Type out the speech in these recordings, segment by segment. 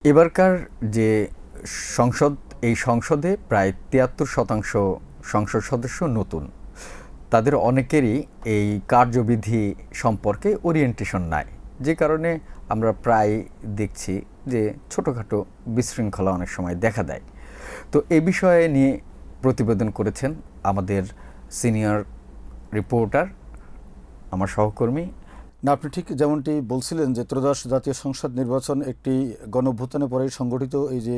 এবারকার যে সংসদ, এই সংসদে প্রায় ৭৩% সংসদ সদস্য নতুন। তাদের অনেকেরই এই কার্যবিধি সম্পর্কে ওরিয়েন্টেশন নাই, যে কারণে আমরা প্রায় দেখছি যে ছোটোখাটো বিশৃঙ্খলা অনেক সময় দেখা দেয়। তো এই বিষয়ে নিয়ে প্রতিবেদন করেছেন আমাদের সিনিয়র রিপোর্টার, আমার সহকর্মী। না, আপনি ঠিক যেমনটি বলছিলেন যে ত্রয়োদশ জাতীয় সংসদ নির্বাচন একটি গণঅভ্যুত্থানের পরে সংগঠিত এই যে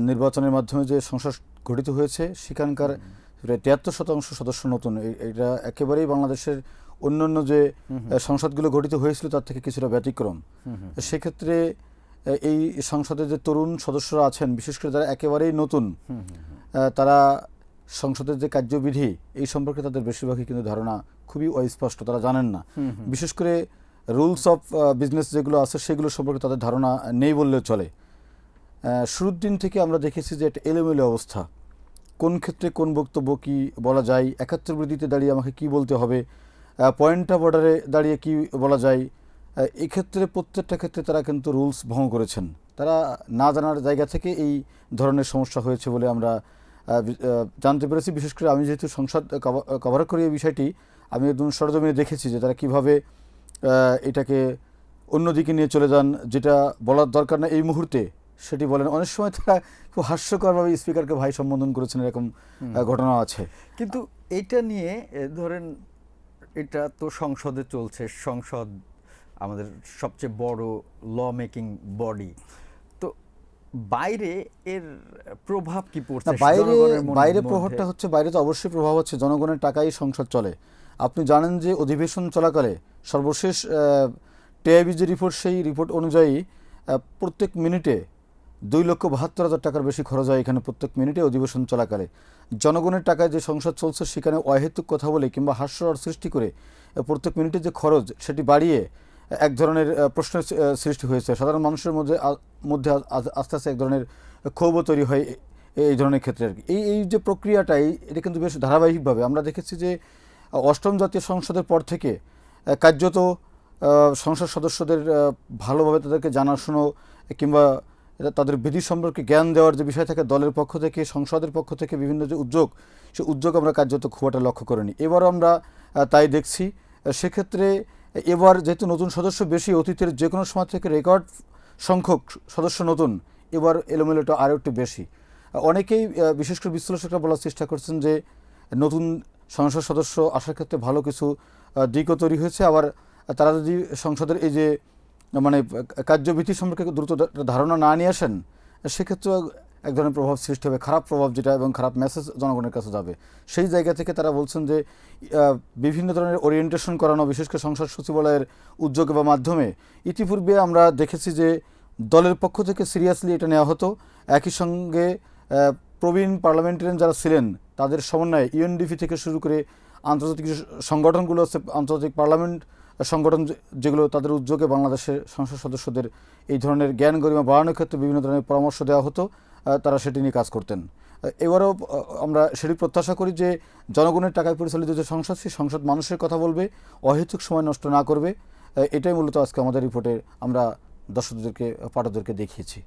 নির্বাচনের মাধ্যমে যে সংসদ গঠিত হয়েছে, সেখানকার প্রায় ৭৩% সদস্য নতুন। এটা একেবারেই বাংলাদেশের অন্যান্য যে সংসদগুলো গঠিত হয়েছিল তার থেকে কিছুটা ব্যতিক্রম। সেক্ষেত্রে এই সংসদে যে তরুণ সদস্যরা আছেন, বিশেষ করে যারা একেবারেই নতুন, তারা সংসদের যে কার্যবিধি এই সম্পর্কে তাদের বেশিরভাগই কিন্তু ধারণা খুবই অস্পষ্ট, তারা জানেন না। বিশেষ করে রুলস অফ বিজনেস যেগুলো আছে সেগুলো সম্পর্কে তাদের ধারণা নেই বললেও চলে। শুরুর দিন থেকে আমরা দেখেছি যে একটা এলোমেলো অবস্থা, কোন ক্ষেত্রে কোন বক্তব্য কি বলা যায়, ৭১ বিরোধীতে দাঁড়িয়ে আমাকে কি বলতে হবে, পয়েন্ট অফ অর্ডারে দাঁড়িয়ে কি বলা যায়, এই ক্ষেত্রে প্রত্যেকটা ক্ষেত্রে তারা কিন্তু রুলস ভঙ্গ করেছেন। তারা না জানার জায়গা থেকে এই ধরনের সমস্যা হয়েছে বলে আমরা জানতে পেরেছি। বিশেষ করে আমি যেহেতু সংসদ কভার করি এই বিষয়টি, আমি একদম সরজমিনে দেখেছি যে তারা কীভাবে এটাকে অন্যদিকে নিয়ে চলে যান, যেটা বলার দরকার না এই মুহূর্তে সেটি বলেন। অনেক সময় তারা খুব হাস্যকরভাবে স্পিকারকে ভাই সম্বোধন করেছেন, এরকম ঘটনা আছে। কিন্তু এটা নিয়ে ধরেন, এটা তো সংসদে চলছে, সংসদ আমাদের সবচেয়ে বড় ল মেকিং বডি। তো বাইরে এর প্রভাব কি পড়ছে? বাইরে প্রভাবটা হচ্ছে, বাইরে তো অবশ্যই প্রভাব হচ্ছে, জনগণের টাকায় সংসদ চলে। আপনি জানেন যে অধিবেশন চলাকালে সর্বশেষ টিআইবি যে রিপোর্ট, সেই রিপোর্ট অনুযায়ী প্রত্যেক মিনিটে ২,৭২,০০০ টাকার বেশি খরচ হয় এখানে, প্রত্যেক মিনিটে অধিবেশন চলাকালে। জনগণের টাকায় যে সংসদ চলছে সেখানে অহেতুক কথা বলে কিংবা হাস্যরস সৃষ্টি করে প্রত্যেক মিনিটে যে খরচ সেটি বাড়িয়ে এক ধরনের প্রশ্নের সৃষ্টি হয়েছে। সাধারণ মানুষের মধ্যে আস্তে আস্তে এক ধরনের ক্ষোভও তৈরি হয় এই ধরনের ক্ষেত্রে আর কি। এই যে প্রক্রিয়াটাই, এটা কিন্তু বেশ ধারাবাহিকভাবে আমরা দেখেছি যে অষ্টম জাতীয় সংসদের পর থেকে কার্যত সংসদ সদস্যদের ভালোভাবে তাদেরকে জানাশোনা কিংবা তাদের বিধি সম্পর্কে জ্ঞান দেওয়ার যে বিষয় থাকে, দলের পক্ষ থেকে, সংসদের পক্ষ থেকে বিভিন্ন যে উদ্যোগ, সে উদ্যোগ আমরা কার্যত খুব একটা লক্ষ্য করিনি। এবারও আমরা তাই দেখছি। সেক্ষেত্রে এবার যেহেতু নতুন সদস্য বেশি, অতীতের যে কোনো সময় থেকে রেকর্ড সংখ্যক সদস্য নতুন, এবার এলোমেলোটা আরও একটু বেশি। অনেকেই, বিশেষ করে বিশ্লেষকরা বলার চেষ্টা করছেন যে নতুন সংসদ সদস্য আসার ক্ষেত্রে ভালো কিছু দিকও তৈরি হয়েছে। আবার তারা যদি সংসদের এই যে মানে কার্যবিধি সম্পর্কে দ্রুত ধারণা না নিয়ে আসেন, সেক্ষেত্রে এক ধরনের প্রভাব সৃষ্টি হবে, খারাপ প্রভাব যেটা, এবং খারাপ মেসেজ জনগণের কাছে যাবে। সেই জায়গা থেকে তারা বলছেন যে বিভিন্ন ধরনের ওরিয়েন্টেশন করানো, বিশেষ করে সংসদ সচিবালয়ের উদ্যোগ বা মাধ্যমে ইতিপূর্বে আমরা দেখেছি যে দলের পক্ষ থেকে সিরিয়াসলি এটা নেওয়া হতো। একই সঙ্গে প্রবীণ পার্লামেন্টারিয়ান যারা ছিলেন তাদের সমন্বয়ে ইউএনডিপি থেকে শুরু করে আন্তর্জাতিক সংগঠনগুলো আছে, আন্তর্জাতিক পার্লামেন্ট সংগঠন যেগুলো, তাদের উদ্যোগে বাংলাদেশের সংসদ সদস্যদের এই ধরনের জ্ঞান গরিমা বাড়ানোর ক্ষেত্রে বিভিন্ন ধরনের পরামর্শ দেওয়া হতো, তারা সেটি নিয়ে কাজ করতেন। এবারও আমরা সেটি প্রত্যাশা করি যে জনগণের টাকায় পরিচালিত যে সংসদ, সেই সংসদ মানুষের কথা বলবে, অহেতুক সময় নষ্ট না করবে। এটাই মূলত আজকে আমাদের রিপোর্টে আমরা দর্শকদেরকে, পাঠকদেরকে দেখিয়েছি।